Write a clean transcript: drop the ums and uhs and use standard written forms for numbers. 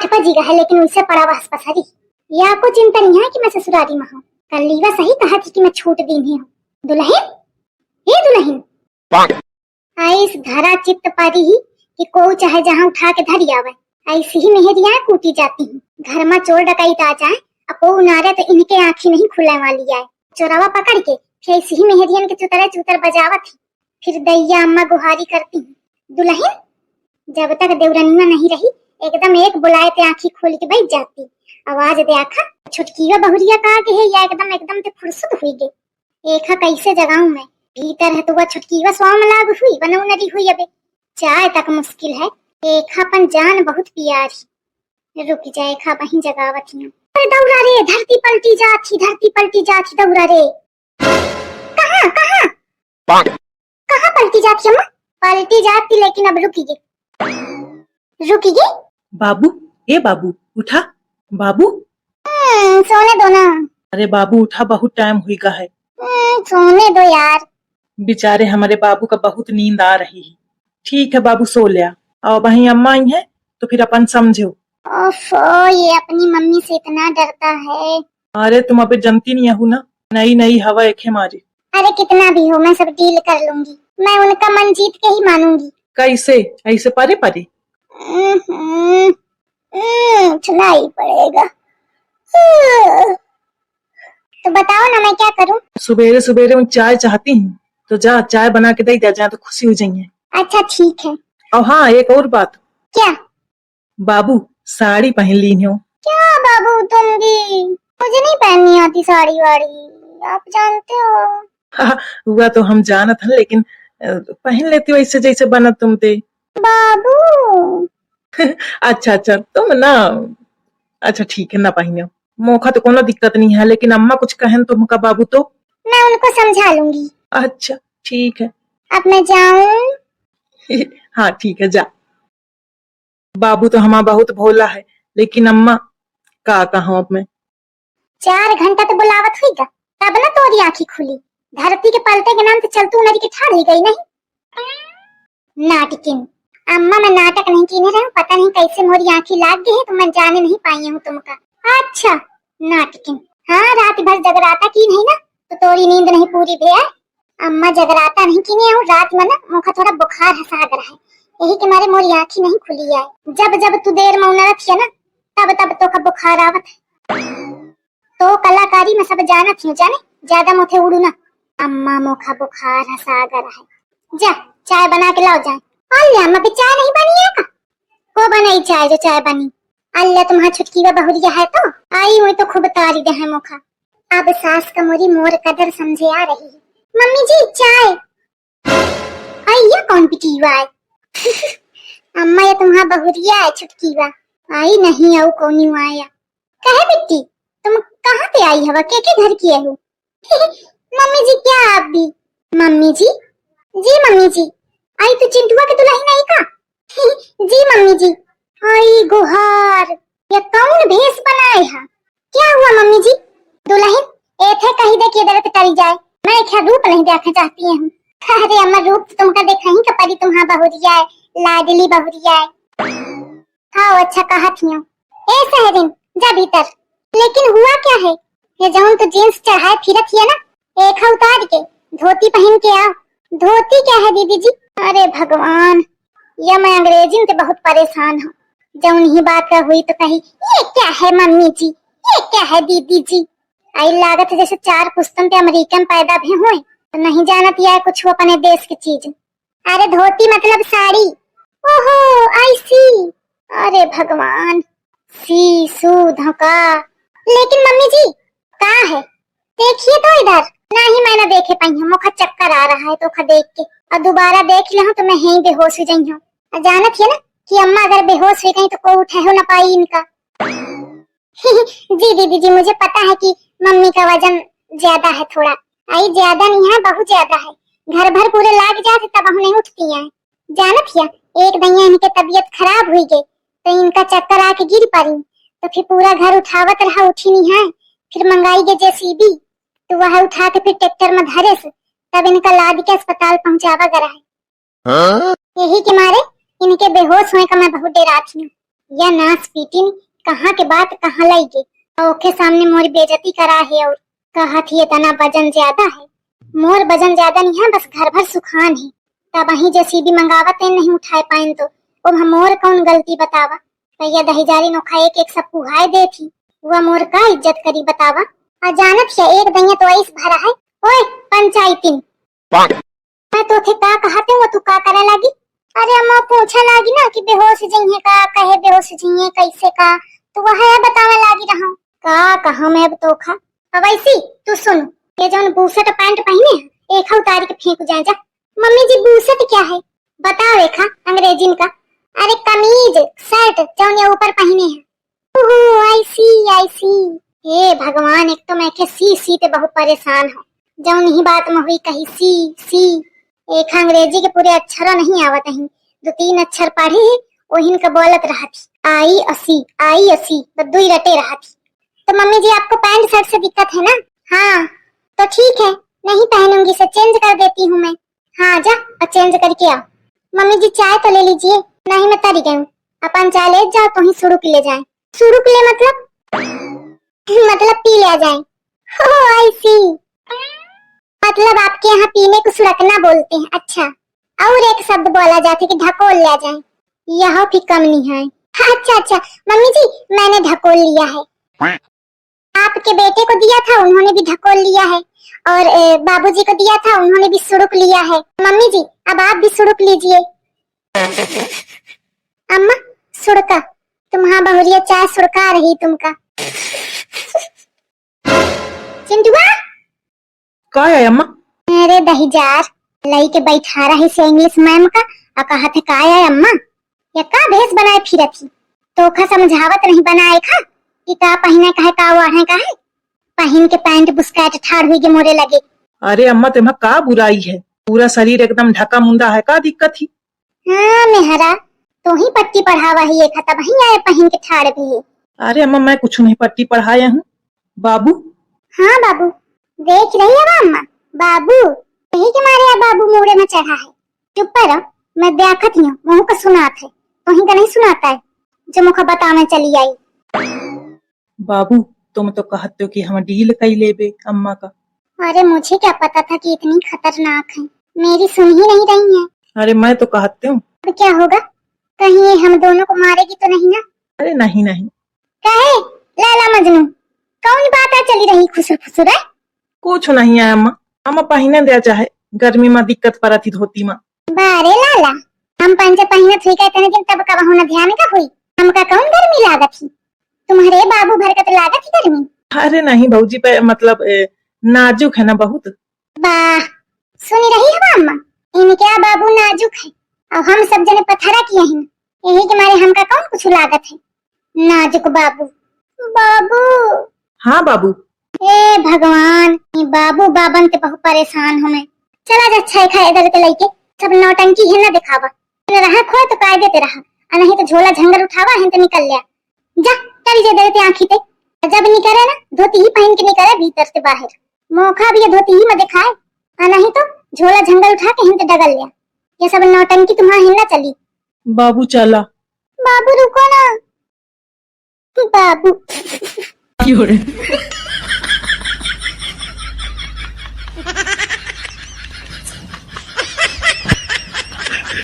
अठपा जीगा है लेकिन उससे पड़ा बस पसरी। या को चिंता नहीं है कि मैं ससुरारी में हूँ। कल लीवा सही कहा थी कि मैं छूट दी नहीं हूँ। दुल्हन, ये दुल्हन आई इस धरा चित्त पारी ही कि को चाहे जहाँ उठा के धरी आवे। ऐसी ही मेहरिया कूटी जाती हूँ। घर में चोर डकैत आ जाए अपो उनारे तो इनके आँखी नहीं खुलने वाली है। चोरावा पकड़ के फिर ऐसी ही मेहरियन के चुतरे चुतर बजावत थी। फिर दैया अम्मा गुहारी करती हूँ, दुल्हन। जब तक देवरनिया नहीं रही एकदम एक बुलाए ते आँखी खोल के बैठ जाती। आवाज दे आखा छुटकीवा बहुरिया कहा के है या एकदम एकदम ते फुर्सत हुई गई। एखा कैसे जगाऊं मैं। भीतर है तो वह छुटकीवा स्वाम लाग हुई बनऊ नरी हुई अबे। चाय तक मुश्किल है। एखा पन जान बहुत प्यारी। रुक जाए खा वहीं जगावत हूँ। अरे दौड़ा रे, धरती पलटी जाती दौड़ा रे। कहाँ कहाँ कहाँ पलटी जाती अम्मा? पलटी जाती लेकिन अब रुकी। बाबू, ए बाबू उठा। बाबू सोने दो ना। अरे बाबू उठा, बहुत टाइम हुई का है। सोने दो यार। बेचारे हमारे बाबू का बहुत नींद आ रही है। ठीक है बाबू सो लिया। और वहीं अम्मा आई है तो फिर अपन समझो। ओफो, ये अपनी मम्मी से इतना डरता है। अरे तुम अबे जनती नहीं हूँ ना, नई नई हवा एक है मारी। अरे कितना भी हो मैं सब डील कर लूंगी। मैं उनका मन जीत के ही मानूंगी। कैसे? ऐसे परे परे उठना ही पड़ेगा। तो बताओ ना मैं क्या करूं? सुबेरे सुबेरे में चाय चाहती हूँ तो जा चाय बना के दे जा तो खुशी हो जाइए। अच्छा ठीक है। और हाँ एक और बात। क्या? बाबू साड़ी पहन ली हो। क्या बाबू तुम भी? मुझे नहीं पहननी आती साड़ी वाड़ी, आप जानते हो। हुआ तो हम जानत हैं लेकिन पहन लेती हो ऐसे जैसे बना तुम ते। बाबू अच्छा तुम ना, अच्छा ठीक है ना पहने। मौका तो कोनो दिक्कत नहीं है लेकिन अम्मा कुछ कहन तुमका बाबू तो मैं उनको समझा लूंगी। अच्छा ठीक है। अब मैं जाऊं? हाँ ठीक है जा। बाबू तो हमारा बहुत भोला है लेकिन अम्मा का कहूं अब मैं। 4 घंटा तो बुलावत हुई तब ना तोरी आंखी खुली। धरती के पलटे के नाम से चलतू नदी की ठाड़ ही गई नहीं। नाटकिन अम्मा मैं नाटक नहीं कीने रहा हूँ। पता नहीं कैसे मोरी आंखी लाग गई है तो मैं जाने नहीं पाई हूँ तुमका। अच्छा नाटकिन। हाँ रात भर जगराता की नहीं ना तो तोरी नींद नहीं पूरी भैया। अम्मा जगराता नहीं कीने हूँ रात में ना मुखा थोड़ा बुखार हसाग रहा है। यही के मारे मोरी आंखी नहीं खुली है। जब तू देर में उनरत है ना तब तो का बुखार आवत है। तो कलाकारी में सब जानत हूँ जाने ज्यादा मोथे उड़ू ना। अम्मा मुखा बुखार हसाग रहा है। जा चाय बना के लाओ जाए। अल्ले अम्मा पे चाय नहीं बनी है का? को बनाई चाय जो चाय बनी? अल्ले तुम्हारा छुटकीवा बहुरिया है तो आई हुई तो खूब तारी दे है मुखा। अब सास का मोरी मोर कदर समझे आ रही है। मम्मी जी चाय। आई कौन पिटीवा है? अम्मा ये तुम्हारा बहुरिया है छुटकीवा। आई नहीं आओ कौन आया। कहे बिट्टी तुम कहाँ पे आई हवा के घर की है हो? मम्मी जी क्या आप भी? मम्मी जी मम्मी जी आई तो चिंटुआ के दुल्हन नहीं का? जी मम्मी जी। आई गुहार ये कौन भेष बनाए है? क्या हुआ मम्मी जी? दुल्हन एथे कहीं दे के इधर टरी जाए। मैं क्या रूप नहीं देखना चाहती हूँ। अरे अम्मा रूप तुमका देखा ही कपड़ी तुम्हारा बहुरिया है, लाडली बहुरिया है। हाँ अच्छा कहा थी ए सहरिन जा भीतर। लेकिन हुआ क्या है? ये जौन तो जींस चढ़ाए फिरत है ना एक उतार के धोती पहन के आओ। धोती क्या है दीदी जी? अरे भगवान ये मैं अंग्रेजी से बहुत परेशान हूँ। जब ही बात हुई तो कही ये क्या है मम्मी जी, ये क्या है दीदी जी। आई लागत है जैसे 4 पुस्तन पे अमेरिकन पैदा भी हुए तो नहीं जानत या कुछ हो अपने देश की चीज। अरे धोती मतलब साड़ी। ओहो आई सी। अरे भगवान सी सू धोखा। लेकिन मम्मी जी कहाँ है? देखिए तो इधर। नहीं मैं ना देखे पाई हूँ। मुखा चक्कर आ रहा है तो खा देख के और दोबारा देख लो तो मैं यहीं बेहोश हो जाई हूँ। जानत है ना कि अम्मा अगर बेहोश हो गई तो कोई उठे हो ना पाई इनका। जी दीदी जी मुझे पता है कि मम्मी का वजन ज्यादा है थोड़ा। आई ज्यादा नहीं है बहुत ज्यादा है। घर भर पूरे लाग जाते तब हम नहीं उठती है। जानत है एक दैया इनके तबीयत खराब हुई गई तो इनका चक्कर आके गिर पड़ी तो फिर पूरा घर उठावत रहा उठी नहीं है। फिर मंगाई गई जेसीबी तो वह उठा के फिर ट्रैक्टर में धरे से तब इनका लाद के अस्पताल पहुंचावा गया है। यही के मारे इनके बेहोश होने का मैं बहुत डराती हूँ। या नाच पीटिन कहाँ के बात कहाँ लाई गई। ओके सामने मोर बेइज्जती करा है और कहा थी इतना वजन ज्यादा है। मोर वजन ज्यादा नहीं है, बस घर भर सुखान है। तब वही जेसीबी मंगावत है, नहीं उठाए पाइन तो अब हम मोर कौन गलती बतावा। भैया दहीजारी नोखा एक एक सब पुहाए दे थी, वह मोर का इज्जत करी बतावा। और जानत है एक दैया तो ऐस भरा है। ओए पंचायतिन मैं तो थे का कहते हो तू का करे लगी। अरे अम्मा पूछा लागी ना कि बेहोश जइए का, कहे बेहोश जइए कैसे का, तो वह है बतावे लागी रहा का कहा मैं अब तो खा। अब ऐसी तू सुन, ये जौन बूशर्ट पैंट पहने है एक उतार के फेंक जाए जा। मम्मी जी बूशर्ट क्या है बताओ एक अंग्रेजी का। अरे कमीज शर्ट जौन ये ऊपर पहने हैं। ओहो आई सी। हे भगवान, एक तो मैं के सी ते बहुत परेशान हूँ। जौन ही बात में हुई कही सी एक अंग्रेजी के पूरे अक्षर नहीं आवत है, 2-3 अक्षर पढ़े है वही का बोलत रहा थी आई असी बदू ही रटे रहा थी। तो मम्मी जी आपको पैंट शर्ट से दिक्कत है ना? हाँ तो ठीक है, नहीं पहनूंगी से चेंज कर देती हूँ मैं। हाँ जा और चेंज करके आओ। मम्मी जी चाय तो ले लीजिए। नहीं मैं तरी गई, अपन चाय ले जाओ तो ही शुरू के ले जाए। शुरू के लिए मतलब पी ले जाए। आई सी, मतलब आपके यहाँ पीने को सुरकना बोलते हैं। अच्छा, और एक शब्द बोला जाता है कि ढकोल लिया जाए, यह भी कम नहीं है। अच्छा मम्मी जी मैंने ढकोल लिया है। आपके बेटे को दिया था उन्होंने भी ढकोल लिया है, और बाबूजी को दिया था उन्होंने भी सुरुक लिया है। मम्मी जी अब आप भी सुरुक लीजिए। अम्मा सुड़का, तुम्हारा बहुरिया चाय सुड़का रही तुमका। चिंटुआ का है अम्मा? अरे दहीजार लई के बैठा रही से इंग्लिश मैम का आ कहा थे का है अम्मा या का भेष बनाए फिरत थी। तो खा समझावत नहीं बनाए खा कि का पहने का है का वाहे का है। पहन के पैंट बुस्कट ठाड़ हुई के मोरे लगे। अरे अम्मा तुम्हें का बुराई है, पूरा शरीर एकदम ढका मुंडा है, का दिक्कत थी? हाँ मेहरा तो ही पट्टी पढ़ावा ही एक तब ही आए पहन के ठाड़ भी है। अरे अम्मा मैं कुछ नहीं पट्टी पढ़ाया हूँ। बाबू? हाँ बाबू देख रही है अम्मा, बाबू यही के मारे बाबू मोरे में चढ़ा है। चुप पर रहो, मैं देखत हूँ मुँह का सुनात है तो ही का नहीं सुनाता है जो मुख बताने चली आई। बाबू तुम तो कहते हो कि हम डील कई लेबे अम्मा का। अरे मुझे क्या पता था कि इतनी खतरनाक है, मेरी सुन ही नहीं रही है। अरे मैं तो कहते हूँ। अब क्या होगा, कहीं ये हम दोनों को मारेगी तो नहीं ना? अरे नहीं कहे लैला मजनू कौन बात आ चली रही खुसुर फुसुर है? कुछ नहीं है अम्मा, अम्मा पहने दे चाहे गर्मी में दिक्कत पड़ती धोती में। बारे लाला हम पंचे पहने थी का इतने दिन तब का होना ध्यान का हुई, हमका कौन गर्मी लागत थी? तुम्हारे बाबू भर का तो लागत थी गर्मी। अरे नहीं भौजी पे मतलब नाजुक है ना बहुत। वाह सुनी रही है अम्मा, इनके बाबू नाजुक है और हम सब जने पथरा किए हैं, यही के मारे हमका कौन कुछ लागत है। नाजुक बाबू बाबू। हाँ बाबू। ए भगवान, ये बाबू बाबन ते बहुत परेशान हूँ मैं। चला जा अच्छा खाए इधर के लइके सब नौटंकी है ना दिखावा, रहा खोए तो काय देते रहा, नहीं तो झोला झंगर उठावा है तो निकल लिया। जा चली जा देते आँखी ते, जब निकले ना धोती ही पहन के निकले भीतर से बाहर, मौका भी ये धोती ही में दिखाए, नहीं तो झोला झंगर उठा के हिंद डगल लिया। ये सब नौटंकी तुम्हारा हिलना चली। बाबू चला। बाबू रुको ना बाबू।